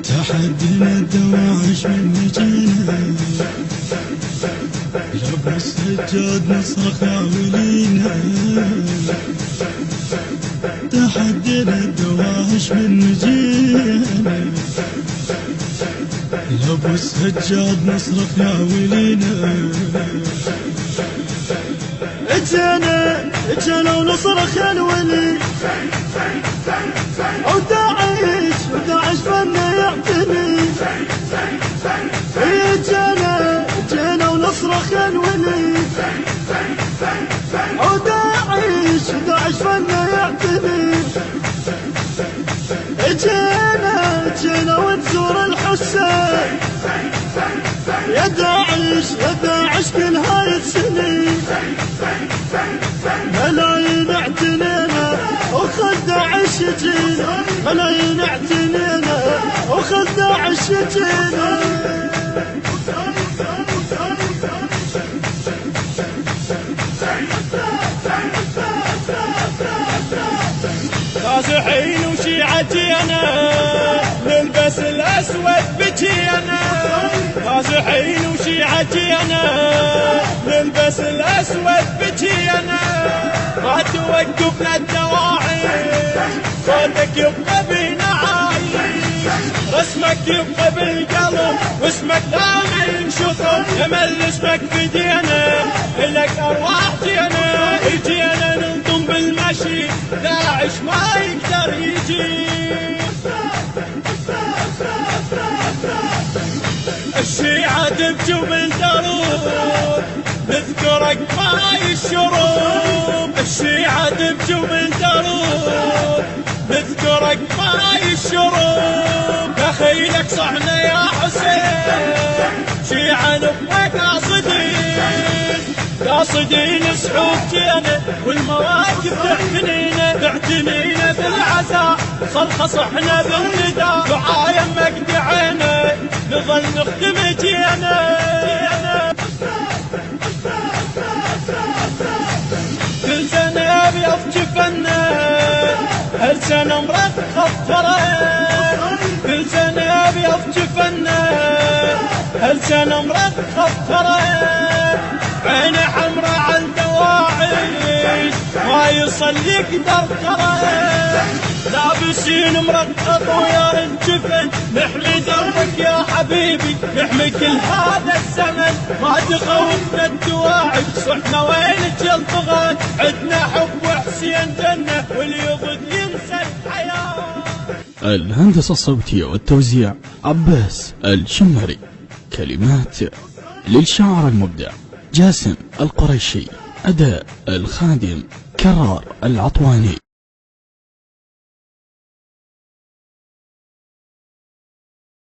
تحدينا الدواعش من نجينا جرب السجاد نصرخ يا ولينا. تحدينا الدواعش من نجينا لابو السجاد نصرخ يا ولينا. اجينا ونصرخ يا الولي وداعش فنا يعتني. اجينا ونصرخ يا الولي وداعش فنا يعتني. اجينا ونزور الحسين يا داعش كل هاي السنين. ملايين اعتنينا وخل داعش يجينا، ملايين اعتنينا وخل داعش يجينا. نازحين وشيعتينا نلبس الاسود بجينا. نازحين وشيعتينا نلبس الاسود بجينا. ما توقفنا الدواعش صوتك يبقى بينا عايش. رسمك يبقى بالقلب واسمك دايما ينشطر. يمل اسمك بدينا الك ارواح جينا. اجينا ننظم بالمشي داعش ما يقدر يجي. الشيعة تبكي وبالدروب نذكرك ماي الشروب. الشيعة تبكي وبالدروب نذكرك ماي الشروب. دخيلك صحنا يا حسين شيعة نبقى قاصدين سحوب جينا والمواكب تعتنينا بالعزاء. صرخة صحنا بالنداء دعاء يمك دعينا نظل نخدم جينا. كل سنة بيض جفنا هل سنة مرخص فرق. كل سنة بيض جفنا هل سنة مرخص فرق. عيني حمرا على الدواعش ما يصل يقدر ترى. لابسين مرقط ويا الجفن نحمي دربك يا حبيبي نحمي كل هذا الزمن. ما تخوفنا الدواعش صحنا وينك يا الطغاة. عدنا حب وحسين جنة واللي يضد ينسى الحياة. الهندسة الصوتية والتوزيع عباس الشمري. كلمات للشاعر المبدع جاسم القريشي. أداء الخادم كرار العطواني.